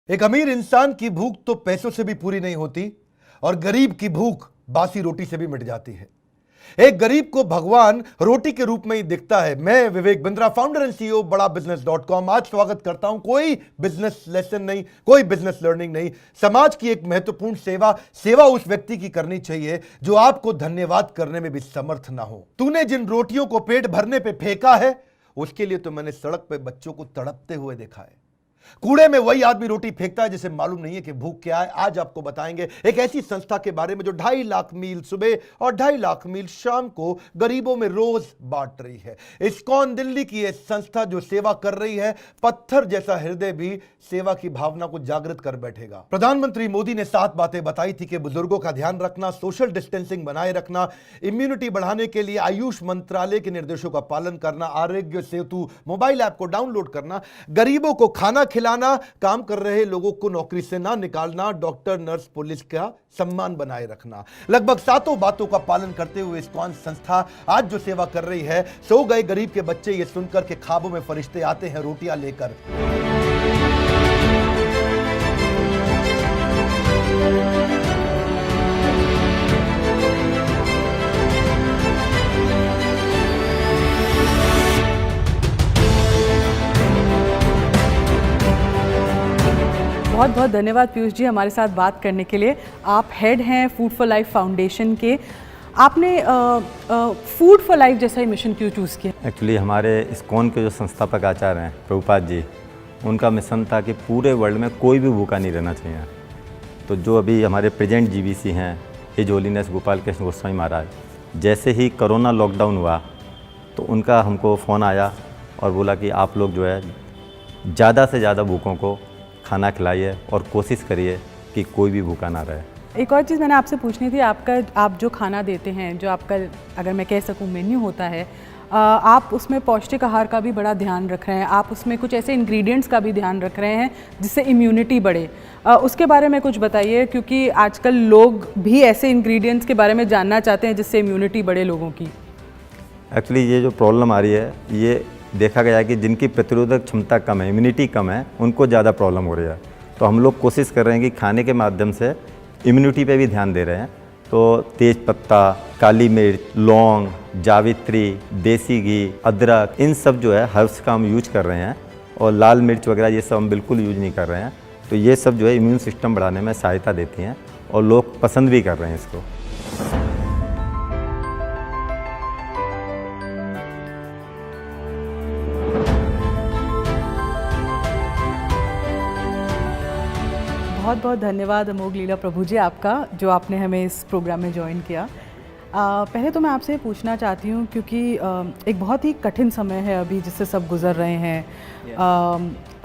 एक अमीर इंसान की भूख तो पैसों से भी पूरी नहीं होती और गरीब की भूख बासी रोटी से भी मिट जाती है। एक गरीब को भगवान रोटी के रूप में ही दिखता है। मैं Vivek Bindra, founder and CEO बड़ा बिजनेस.com, आज स्वागत करता हूं। कोई बिजनेस लेसन नहीं, कोई बिजनेस लर्निंग नहीं, समाज की एक महत्वपूर्ण सेवा उस व्यक्ति की करनी चाहिए जो आपको धन्यवाद करने में भी समर्थ ना हो। तूने जिन रोटियों को पेट भरने पे फेंका है, उसके लिए तो मैंने सड़क पे बच्चों को तड़पते हुए देखा है। कूड़े में वही आदमी रोटी फेंकता है जिसे मालूम नहीं है कि भूख क्या है। आज आपको बताएंगे एक ऐसी संस्था के बारे में जो 2.5 लाख मील सुबह और 2.5 लाख मील शाम को गरीबों में रोज बांट रही है। इस्कॉन दिल्ली की यह संस्था जो सेवा कर रही है, पत्थर जैसा हृदय भी सेवा की भावना को जागृत कर बैठेगा। प्रधानमंत्री मोदी ने 7 बातें बताई थी कि बुजुर्गों का ध्यान रखना, सोशल डिस्टेंसिंग बनाए रखना, इम्यूनिटी बढ़ाने के लिए आयुष मंत्रालय के निर्देशों का पालन करना, आरोग्य सेतु मोबाइल ऐप को डाउनलोड करना, गरीबों को खाना खिलाना, काम कर रहे लोगों को नौकरी से ना निकालना, डॉक्टर, नर्स, पुलिस का सम्मान बनाए रखना। लगभग 7 बातों का पालन करते हुए इस्कॉन संस्था आज जो सेवा कर रही है, सो गए गरीब के बच्चे ये सुनकर के ख्वाबों में फरिश्ते आते हैं रोटियां लेकर। बहुत बहुत धन्यवाद पीयूष जी हमारे साथ बात करने के लिए। आप हेड हैं फूड फॉर लाइफ फाउंडेशन के। आपने फूड फॉर लाइफ जैसा ही मिशन क्यों चूज़ किया? एक्चुअली हमारे इस्कॉन के जो संस्थापक आचार्य हैं प्रभुपाद जी, उनका मिशन था कि पूरे वर्ल्ड में कोई भी भूखा नहीं रहना चाहिए। तो जो अभी हमारे प्रेजेंट जीबीसी हैं, हिज होलीनेस गोपाल कृष्ण गोस्वामी महाराज, जैसे ही कोरोना लॉकडाउन हुआ तो उनका हमको फ़ोन आया और बोला कि आप लोग जो है ज़्यादा से ज़्यादा भूखों को खाना खिलाइए और कोशिश करिए कि कोई भी भूखा ना रहे। एक और चीज़ मैंने आपसे पूछनी थी, आप जो खाना देते हैं, जो आपका अगर मैं कह सकूं मेन्यू होता है, आप उसमें पौष्टिक आहार का भी बड़ा ध्यान रख रहे हैं, आप उसमें कुछ ऐसे इंग्रेडिएंट्स का भी ध्यान रख रहे हैं जिससे इम्यूनिटी बढ़े। उसके बारे में कुछ बताइए, क्योंकि आजकल लोग भी ऐसे इंग्रेडिएंट्स के बारे में जानना चाहते हैं जिससे इम्यूनिटी बढ़े लोगों की। एक्चुअली ये जो प्रॉब्लम आ रही है, ये देखा गया है कि जिनकी प्रतिरोधक क्षमता कम है, इम्यूनिटी कम है, उनको ज़्यादा प्रॉब्लम हो रही है। तो हम लोग कोशिश कर रहे हैं कि खाने के माध्यम से इम्यूनिटी पे भी ध्यान दे रहे हैं। तो तेज पत्ता, काली मिर्च, लौंग, जावित्री, देसी घी, अदरक, इन सब जो है हर्ब्स का हम यूज कर रहे हैं। और लाल मिर्च वगैरह ये सब हम बिल्कुल यूज नहीं कर रहे हैं। तो ये सब जो है इम्यून सिस्टम बढ़ाने में सहायता देती हैं और लोग पसंद भी कर रहे हैं इसको। बहुत बहुत धन्यवाद अमोघ लीला प्रभु जी आपका, जो आपने हमें इस प्रोग्राम में ज्वाइन किया। पहले तो मैं आपसे पूछना चाहती हूँ, क्योंकि एक बहुत ही कठिन समय है अभी जिससे सब गुजर रहे हैं।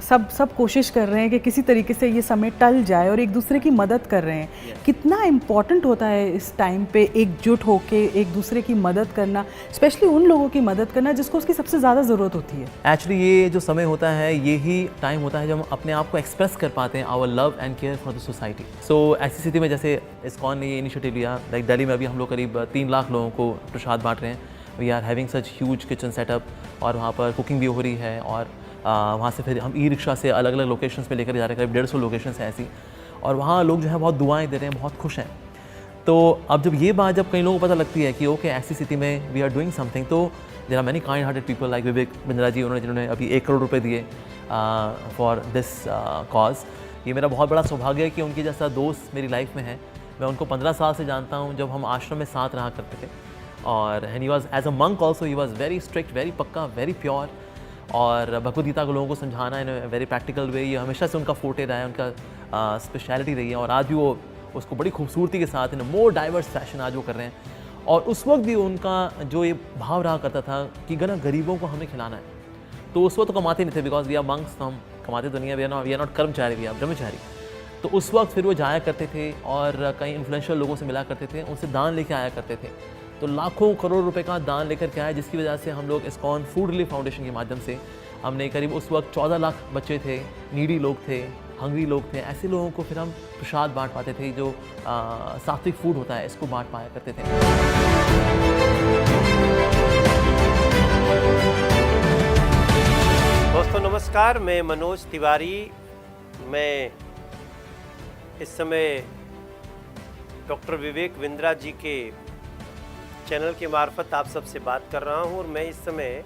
सब कोशिश कर रहे हैं कि किसी तरीके से ये समय टल जाए और एक दूसरे की मदद कर रहे हैं। कितना इम्पॉर्टेंट होता है इस टाइम पे एकजुट होके एक दूसरे की मदद करना, स्पेशली उन लोगों की मदद करना जिसको उसकी सबसे ज़्यादा ज़रूरत होती है। एक्चुअली ये जो समय होता है, ये ही टाइम होता है जब हम अपने आप को एक्सप्रेस कर पाते हैं, our love and care for the society. So ऐसी स्थिति में जैसे इस्कॉन ने ये इनिशिएटिव लिया, लाइक दिल्ली में अभी हम लोग करीब 3 लाख लोगों को प्रसाद बांट रहे हैं। We are having such huge kitchen setup, और वहाँ पर कुकिंग भी हो रही है, और वहाँ से फिर हम ई रिक्शा से अलग अलग लोकेशंस पे लेकर जा रहे हैं। करीब 150 लोकेशंस हैं ऐसी, और वहाँ लोग जो है बहुत दुआएं दे रहे हैं, बहुत खुश हैं। तो अब जब ये बात जब कई लोगों को पता लगती है कि ओके ऐसी स्थिति में वी आर डूइंग समथिंग, तो there are many kind hearted people like Vivek Bindra ji, जिन्होंने अभी 1 करोड़ रुपये दिए फॉर दिस कॉज। ये मेरा बहुत बड़ा सौभाग्य है कि उनके जैसा दोस्त मेरी लाइफ में है। मैं उनको 15 साल से जानता हूँ, जब हम आश्रम में साथ रहा करते थे। और and he was as a monk also, he was very strict, very pakka, very pure, और भगवद गीता को लोगों को समझाना इन वेरी प्रैक्टिकल वे, ये हमेशा से उनका फोर्टे रहा है, उनका स्पेशलिटी रही है। और आज भी वो उसको बड़ी खूबसूरती के साथ इन मोर डाइवर्स फैशन आज वो कर रहे हैं। और उस वक्त भी उनका जो ये भाव रहा करता था कि गरीबों को हमें खिलाना है। तो उस वक्त तो कमाते नहीं थे, बिकॉज वी आर मंक्स, तो हम कमाते तो नहीं है, वी आर नॉट कर्मचारी, वी आर ब्रह्मचारी। तो उस वक्त फिर वो जाया करते थे और कई इन्फ्लुएंशियल लोगों से मिला करते थे, उनसे दान लेके आया करते थे। तो लाखों करोड़ रुपए का दान लेकर के आए, जिसकी वजह से हम लोग इस्कॉन फूड रिलीफ फाउंडेशन के माध्यम से हमने करीब उस वक्त 14 लाख बच्चे थे, नीडी लोग थे, हंग्री लोग थे, ऐसे लोगों को फिर हम प्रसाद बांट पाते थे, जो सात्विक फूड होता है, इसको बांट पाया करते थे। दोस्तों नमस्कार, मैं मनोज तिवारी। मैं इस समय डॉक्टर विवेक बिंद्रा जी के चैनल के मार्फत आप सबसे बात कर रहा हूं और मैं इस समय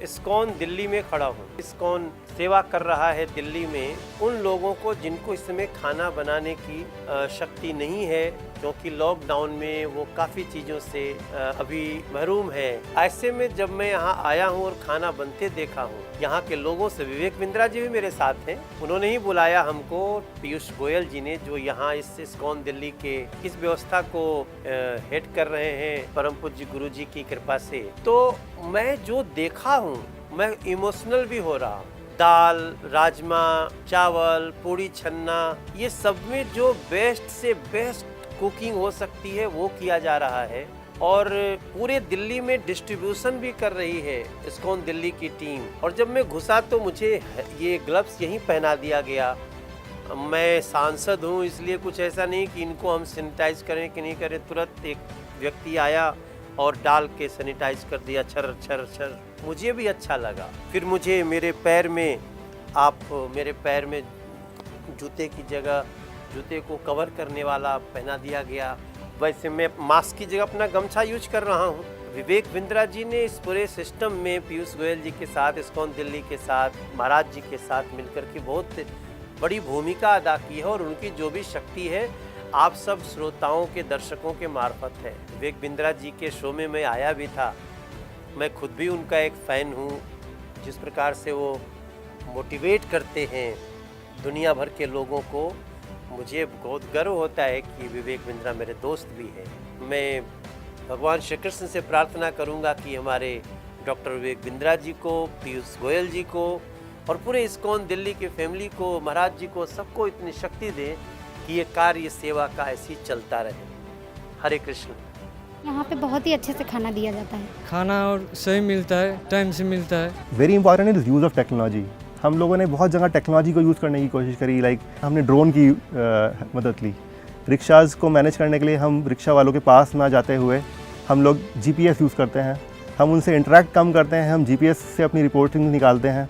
इस्कॉन दिल्ली में खड़ा हूं। इस्कॉन सेवा कर रहा है दिल्ली में उन लोगों को जिनको इस समय खाना बनाने की शक्ति नहीं है, क्योंकि लॉकडाउन में वो काफ़ी चीज़ों से अभी महरूम है। ऐसे में जब मैं यहाँ आया हूँ और खाना बनते देखा हूँ यहाँ के लोगों से, विवेक बिंद्रा जी भी मेरे साथ हैं, उन्होंने ही बुलाया हमको, पीयूष गोयल जी ने, जो यहाँ इस इस्कॉन दिल्ली के इस व्यवस्था को हेड कर रहे हैं परम पूज्य गुरु जी की कृपा से। तो मैं जो देखा हूँ मैं इमोशनल भी हो रहा हूँ। दाल, राजमा, चावल, पूड़ी छन्ना, ये सब में जो बेस्ट से बेस्ट कुकिंग हो सकती है वो किया जा रहा है और पूरे दिल्ली में डिस्ट्रीब्यूशन भी कर रही है इस्कॉन दिल्ली की टीम। और जब मैं घुसा तो मुझे ये ग्लव्स यहीं पहना दिया गया। मैं सांसद हूँ इसलिए कुछ ऐसा नहीं कि इनको हम सैनिटाइज करें कि नहीं करें, तुरंत एक व्यक्ति आया और डाल के सैनिटाइज कर दिया, छर छर छर। मुझे भी अच्छा लगा। फिर मुझे मेरे पैर में जूते की जगह जूते को कवर करने वाला पहना दिया गया। वैसे मैं मास्क की जगह अपना गमछा यूज कर रहा हूँ। विवेक बिंद्रा जी ने इस पूरे सिस्टम में पीयूष गोयल जी के साथ, इस्कॉन दिल्ली के साथ, महाराज जी के साथ मिलकर के बहुत बड़ी भूमिका अदा की है और उनकी जो भी शक्ति है आप सब श्रोताओं के, दर्शकों के मार्फत है। विवेक बिंद्रा जी के शो में मैं आया भी था। मैं खुद भी उनका एक फ़ैन हूँ। जिस प्रकार से वो मोटिवेट करते हैं दुनिया भर के लोगों को, मुझे बहुत गर्व होता है कि विवेक बिंद्रा मेरे दोस्त भी हैं। मैं भगवान श्री कृष्ण से प्रार्थना करूंगा कि हमारे डॉक्टर विवेक बिंद्रा जी को, पीयूष गोयल जी को और पूरे इस्कॉन दिल्ली के फैमिली को, महाराज जी को, सबको इतनी शक्ति दें कि ये कार्य सेवा का ऐसे ही चलता रहे। हरे कृष्ण। यहाँ पे बहुत ही अच्छे से खाना दिया जाता है। खाना और सही मिलता है, टाइम से मिलता है। Very important is use of technology. हम लोगों ने बहुत जगह टेक्नोलॉजी को यूज़ करने की कोशिश करी, लाइक हमने ड्रोन की मदद ली। रिक्शाज़ को मैनेज करने के लिए हम रिक्शा वालों के पास ना जाते हुए हम लोग GPS यूज़ करते हैं। हम उनसे इंटरेक्ट कम करते हैं, हम GPS से अपनी रिपोर्टिंग निकालते हैं।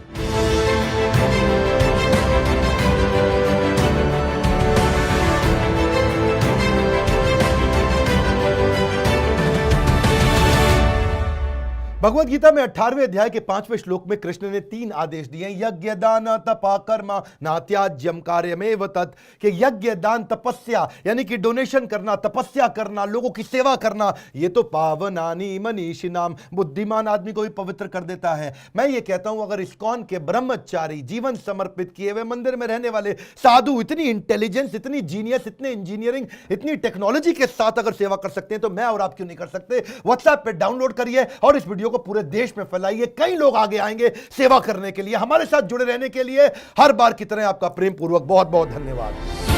भगवद गीता में 18वें अध्याय के 5वें श्लोक में कृष्ण ने 3 आदेश दिए, यज्ञ दान तपा कर्म नात्याज्यम कार्यमेव तत्, कि यज्ञ दान तपस्या यानी कि डोनेशन करना, तपस्या करना, लोगों की सेवा करना, ये तो पावनानी मनीषिनाम, बुद्धिमान आदमी को भी पवित्र कर देता है। मैं ये कहता हूं अगर इस्कॉन के ब्रह्मचारी, जीवन समर्पित किए हुए मंदिर में रहने वाले साधु इतनी इंटेलिजेंस, इतनी जीनियस, इतने इंजीनियरिंग, इतनी टेक्नोलॉजी के साथ अगर सेवा कर सकते हैं तो मैं और आप क्यों नहीं कर सकते। व्हाट्सएप पे डाउनलोड करिए और इस वीडियो को पूरे देश में फैलाइए। कई लोग आगे आएंगे सेवा करने के लिए। हमारे साथ जुड़े रहने के लिए हर बार की तरह आपका प्रेम पूर्वक बहुत बहुत धन्यवाद।